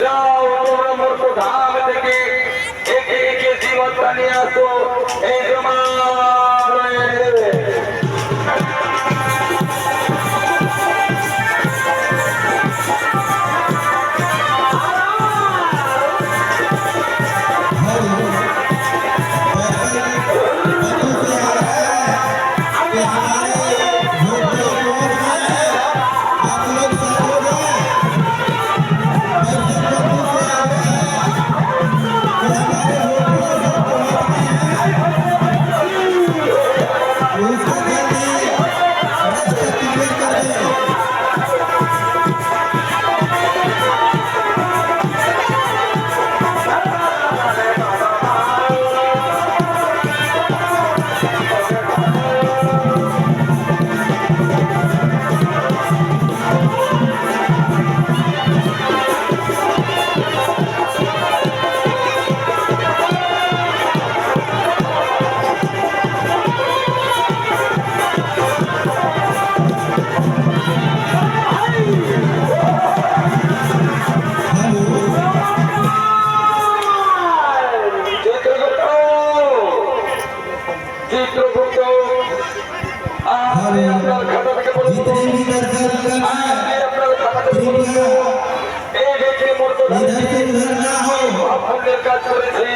যাও তোমরা মূর্খ ধাম থেকে একে একে জীবনটা নিয়ে আসো এই কাজ করেছে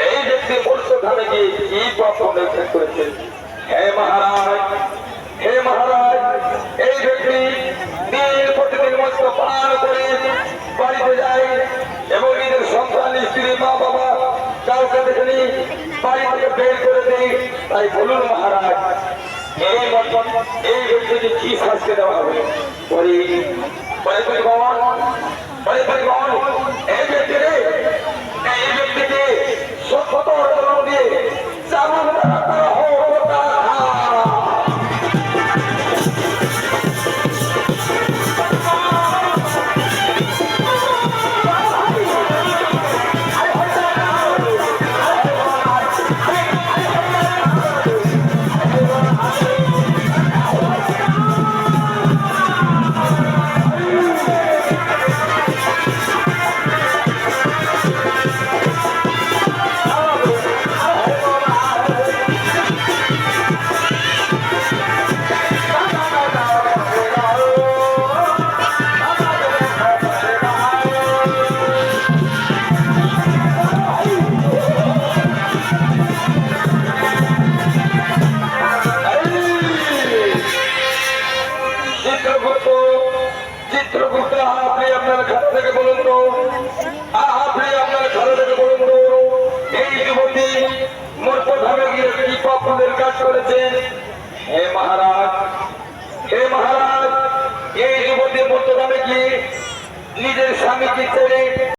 এই ব্যক্তি মূর্খ ধামে গিয়ে কি পাপ করেছে। হে মহারাজ এই ব্যক্তি দিন প্রতিদিন মস্ত পান করে বাড়িতে যায় এবং নিজের সন্তান স্ত্রী মা বাবা কাউকে দেখেনি বাড়ি থেকে বের করে দেয়। তাই বলুন মহারাজ এই ব্যক্তিকে কি শাস্তি দেওয়া হবে? এই ব্যক্তিকে সত্যত দিয়ে চামড়া করা হোক। চিত্রগুপ্ত আপনি আপনার ঘর থেকে বলুন তো, আপনি আপনার ঘর থেকে বলুন তো এই যুবতী মূর্খ ধামে গিয়ে কি পাপের কাজ করেছেন? হে মহারাজ এই যুবতী মূর্খ ধামে গিয়ে নিজের স্বামীকে ছেড়ে